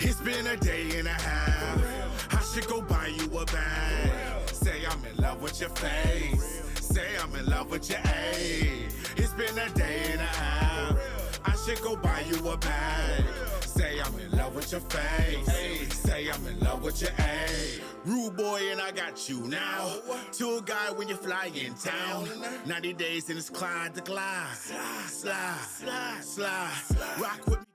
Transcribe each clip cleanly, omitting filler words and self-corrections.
It's been a day and a half. I should go buy you a bag. Say I'm in love with your face. Say I'm in love with your A. It's been a day and a half. I should go buy you a bag. Say I'm in love with your face. Say I'm in love with your A. Rude boy and I got you now. Tour guy when you fly in town. 90 days and it's Clyde to glide. Slide. Rock with me.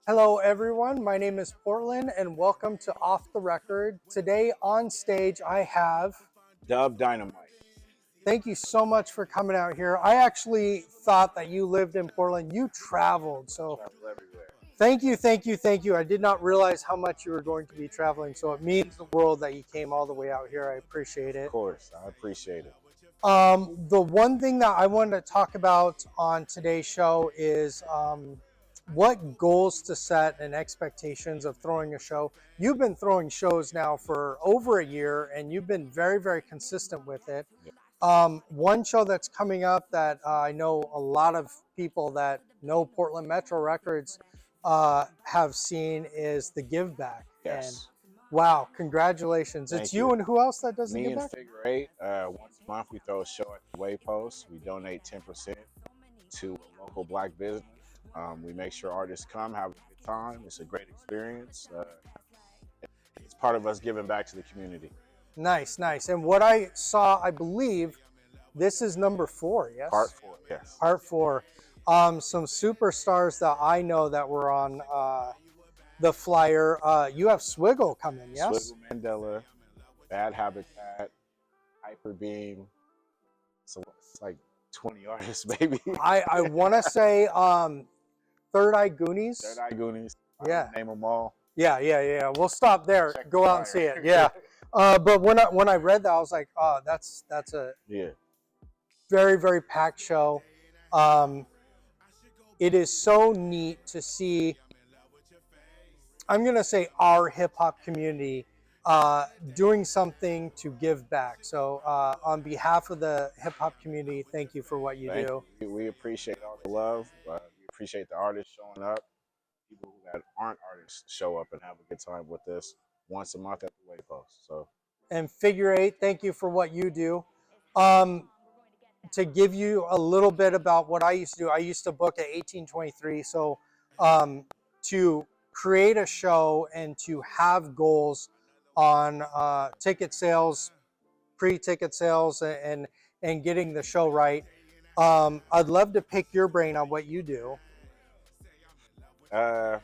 Hello everyone, my name is Portland and welcome to Off the Record. Today on stage I have Dub Dynamite. Thank you so much for coming out here. I actually thought that you lived in Portland. You traveled, so Everywhere. thank you. I did not realize how much you were going to be traveling, so it means the world that you came all the way out here. I appreciate it. Of course, I appreciate it. The one thing that I wanted to talk about on today's show is what goals to set and expectations of throwing a show. You've been throwing shows now for over a year and you've been very, very consistent with it. One show that's coming up that I know a lot of people that know Portland Metro Records have seen is the Give Back. Yes. And wow, congratulations. Thank It's you. you and who else that does the Me Give and Back? Figure Eight, once a month we throw a show at the Waypost. We donate 10% to a local black business. We make sure artists come, have a good time. It's a great experience. It's part of us giving back to the community. Nice. And what I saw, I believe this is number 4, yes? Part 4, yes. Part 4. Some superstars that I know that were on the flyer. You have Swiggle coming, yes? Swiggle Mandela, Bad Habitat, Hyper Beam. So it's like 20 artists, baby. I want to say Third Eye Goonies. Third Eye Goonies. Yeah. Name them all. Yeah. We'll stop there. Check Go the out and flyer. see it. Yeah. But when I read that, I was like, oh, that's a very, very packed show. It is so neat to see, I'm going to say our hip hop community doing something to give back. So on behalf of the hip hop community, thank you for what you do. We appreciate all the love. We appreciate the artists showing up. People that aren't artists show up and have a good time with us once a month at the Waypost. So. And Figure Eight, thank you for what you do. To give you a little bit about what I used to do, I used to book at 1823. So to create a show and to have goals on ticket sales, pre-ticket sales, and getting the show right, I'd love to pick your brain on what you do. I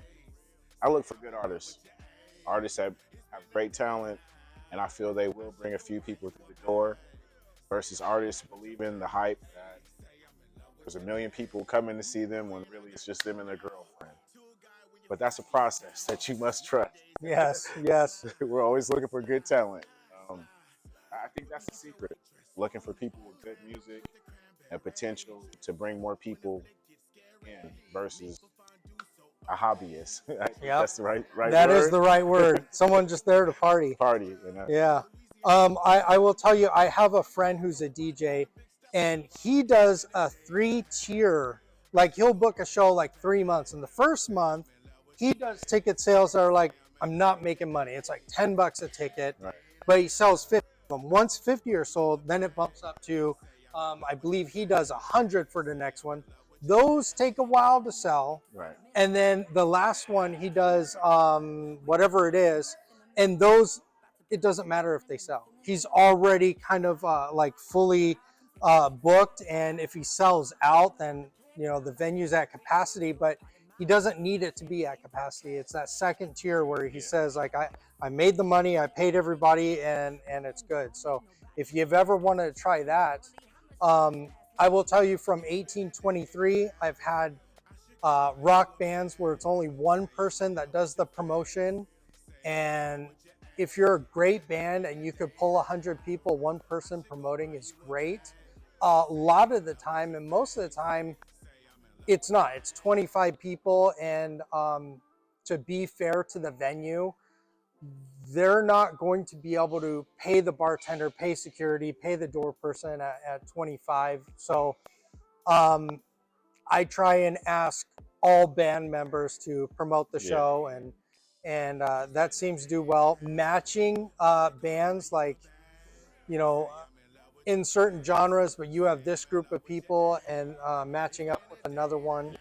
look for good artists that have great talent, and I feel they will bring a few people through the door, versus artists believing the hype that there's a million people coming to see them when really it's just them and their girlfriend. But that's a process that you must trust. Yes. We're always looking for good talent. I think that's the secret. Looking for people with good music and potential to bring more people in versus a hobbyist. That's the right That word. is the right word. Someone just there to party. Yeah. I will tell you, I have a friend who's a DJ, and he does a 3-tier, like he'll book a show like 3 months. And the first month, he does ticket sales that are like, I'm not making money. It's like $10 a ticket, right. But he sells 50 of them. Once 50 are sold, then it bumps up to, I believe he does 100 for the next one. Those take a while to sell. Right. And then the last one, he does whatever it is. And those, it doesn't matter if they sell. He's already kind of like fully booked. And if he sells out, then, the venue's at capacity, but he doesn't need it to be at capacity. It's that second tier where he says, like, I made the money, I paid everybody, and it's good. So if you've ever wanted to try that, I will tell you from 1823, I've had rock bands where it's only one person that does the promotion. And if you're a great band and you could pull 100 people, one person promoting is great. A lot of the time, and most of the time, it's not. It's 25 people. And to be fair to the venue, they're not going to be able to pay the bartender, pay security, pay the door person at 25. So I try and ask all band members to promote the show, and and that seems to do well. Matching bands like, you know, in certain genres, but you have this group of people and matching up with another one.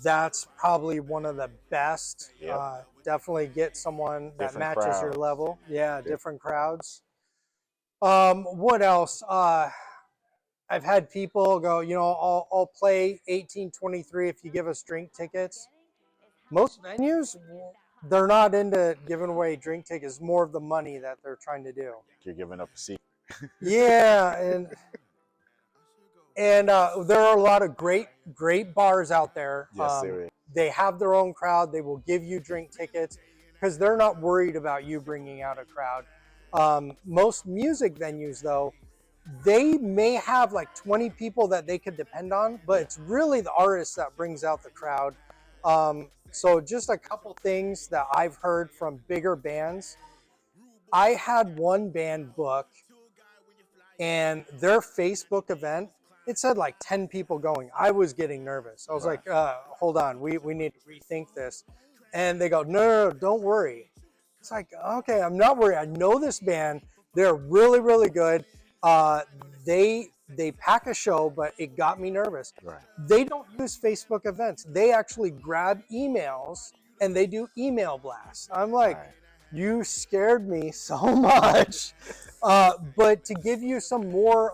That's probably one of the best. Yep. Definitely get someone that Different matches your crowds. level. Yeah, Different. different crowds. What else? I've had people go, I'll play 1823 if you give us drink tickets. Most venues, they're not into giving away drink tickets. More of the money that they're trying to do. You're giving up a secret. Yeah, and there are a lot of great bars out there. Yes, there is. They have their own crowd. They will give you drink tickets because they're not worried about you bringing out a crowd. Most music venues, though, they may have like 20 people that they could depend on, but it's really the artist that brings out the crowd. So just a couple things that I've heard from bigger bands. I had one band book, and their Facebook event, it said like 10 people going. I was getting nervous. I was Right. like, hold on, we need to rethink this. And they go, no, don't worry. It's like, okay, I'm not worried. I know this band. They're really, really good. They pack a show, but it got me nervous. Right. They don't use Facebook events. They actually grab emails and they do email blasts. I'm like, Right. you scared me so much. But to give you some more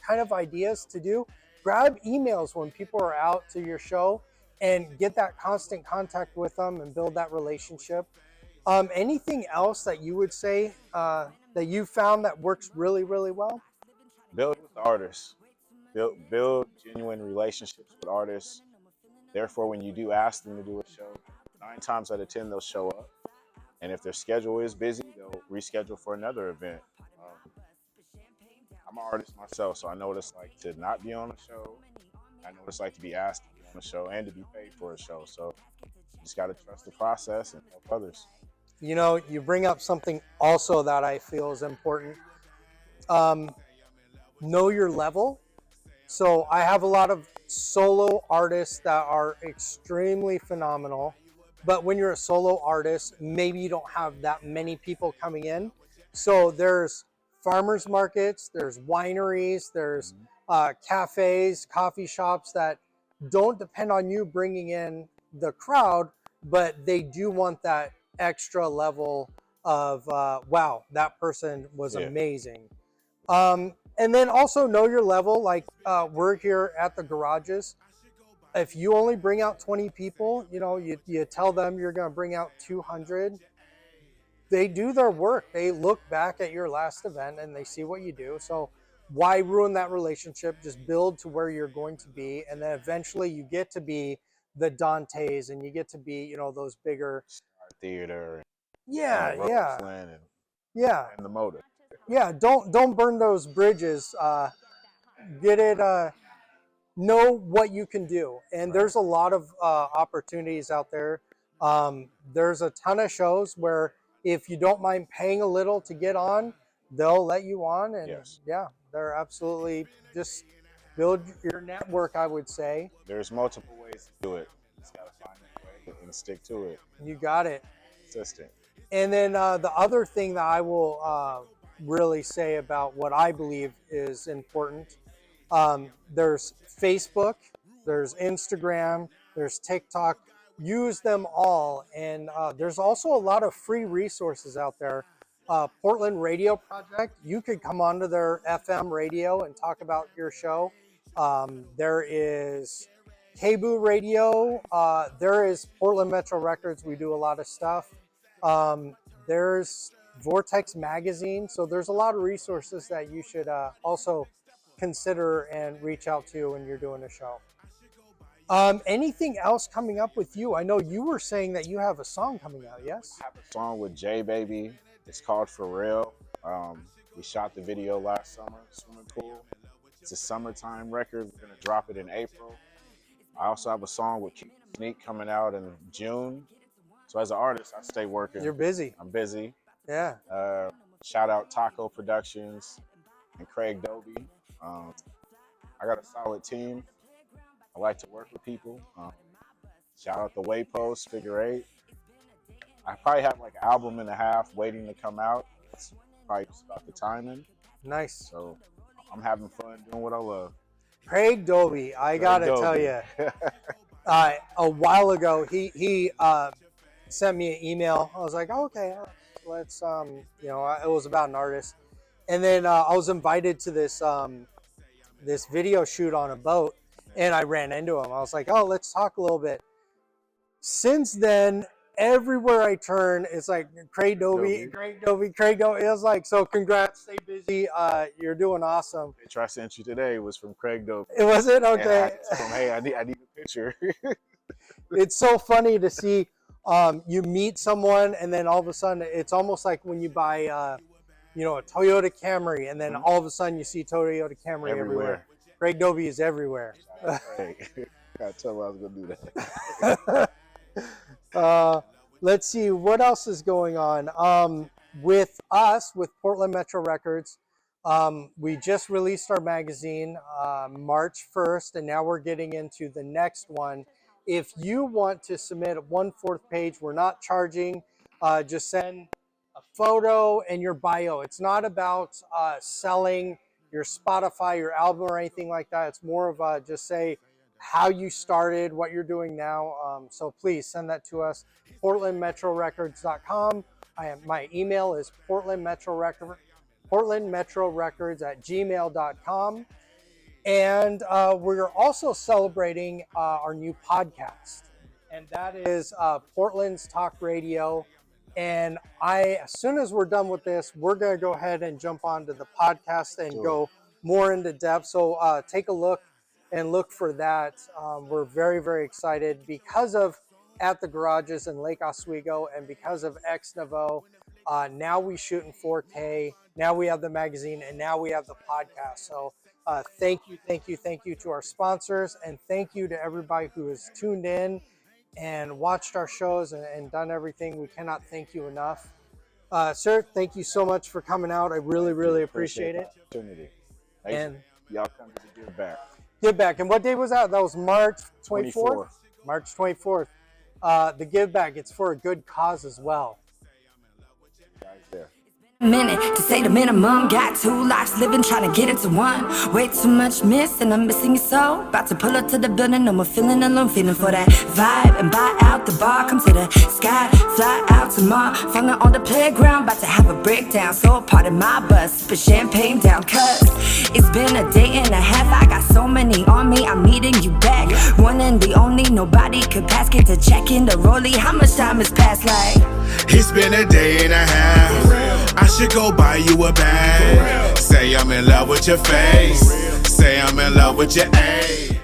kind of ideas to do, grab emails when people are out to your show and get that constant contact with them and build that relationship. Anything else that you would say that you found that works really, really well? Build with artists. Build genuine relationships with artists. Therefore, when you do ask them to do a show, 9 times out of 10 they'll show up. And if their schedule is busy, they'll reschedule for another event. I'm an artist myself, so I know what it's like to not be on a show. I know what it's like to be asked to be on a show and to be paid for a show. So you just got to trust the process and help others. You know, you bring up something also that I feel is important. Know your level. So I have a lot of solo artists that are extremely phenomenal. But when you're a solo artist, maybe you don't have that many people coming in. So there's farmers markets, there's wineries, there's cafes, coffee shops that don't depend on you bringing in the crowd, but they do want that extra level of, wow, that person was Yeah. amazing. And then also know your level. Like we're here at the garages. If you only bring out 20 people, you tell them you're going to bring out 200. They do their work. They look back at your last event and they see what you do. So why ruin that relationship? Just build to where you're going to be. And then eventually you get to be the Dantes and you get to be, those bigger. Theater Yeah, and yeah, Roseland yeah. and the Motor. Yeah, don't burn those bridges. Get it. Know what you can do, and there's a lot of opportunities out there. There's a ton of shows where if you don't mind paying a little to get on, they'll let you on, and Yes. yeah, they're absolutely just build your network. I would say There's multiple ways to do it. You just gotta find your way and stick to it. you got it. Consistent. And then the other thing that I will really say about what I believe is important, there's Facebook, there's Instagram, there's TikTok. Use them all. And there's also a lot of free resources out there. Portland Radio Project, you could come onto their FM radio and talk about your show. There is KBOO Radio. There is Portland Metro Records. We do a lot of stuff. There's Vortex Magazine. So there's a lot of resources that you should also consider and reach out to when you're doing a show. Anything else coming up with you? I know you were saying that you have a song coming out, yes? I have a song with J Baby. It's called For Real. We shot the video last summer, swimming pool. It's a summertime record. We're gonna drop it in April. I also have a song with Keith Sneak coming out in June. So as an artist, I stay working. You're busy. I'm busy. Yeah. Shout out Taco Productions and Craig Doby. I got a solid team. I like to work with people. Shout out the Waypost, Figure 8. I probably have like an album and a half waiting to come out. It's probably just about the timing. Nice. So I'm having fun doing what I love. Craig Doby, I gotta tell you, a while ago he sent me an email. I was like, oh, okay, let's you know, it was about an artist, and then I was invited to this this video shoot on a boat, and I ran into him. I was like, oh, let's talk a little bit. Since then, everywhere I turn, it's like Craig Doby, Craig Doby, Craig Doby. It was like, so congrats, stay busy. You're doing awesome. The picture I sent you today was from Craig Doby. It was it? Okay. Hey, I need a picture. It's so funny to see you meet someone, and then all of a sudden, it's almost like when you buy, you know, a Toyota Camry, and then all of a sudden you see Toyota Camry everywhere. Craig Doby is everywhere. Hey, I told him I was gonna do that. Let's see what else is going on with us with Portland Metro Records. We just released our magazine March 1st, and now we're getting into the next one. If you want to submit a 1/4 page, we're not charging. Just send a photo and your bio. It's not about selling your Spotify, your album, or anything like that. It's more of just say how you started, what you're doing now. So please send that to us, portlandmetrorecords.com. My email is portlandmetrorecords@gmail.com. And we're also celebrating our new podcast, and that is Portland's Talk Radio. And as soon as we're done with this, we're going to go ahead and jump onto the podcast and go more into depth. So take a look and look for that. We're very, very excited because of At the Garages in Lake Oswego and because of Ex Novo. Now we shoot in 4K. Now we have the magazine, and now we have the podcast. So thank you to our sponsors, and thank you to everybody who has tuned in and watched our shows and done everything. We cannot thank you enough. Sir, thank you so much for coming out. I really, really appreciate it. Opportunity. And y'all come to Give Back. Give Back. And what day was that? That was March 24th? March 24th. The Give Back, it's for a good cause as well. Guys there. Minute to say the minimum. Got 2 lives living, trying to get into one. Way too much miss, and I'm missing you so. About to pull up to the building, no more feeling alone. Feeling for that vibe and buy out the bar. Come to the sky, fly out tomorrow. Falling on the playground, about to have a breakdown. So part of my bus, put champagne down. Cause it's been a day and a half. I got so many on me, I'm needing you back. One and the only, nobody could pass. Get to checking the rollie. How much time has passed? Like it's been a day and a half. I should go buy you a bag. Say I'm in love with your face. Say I'm in love with your A.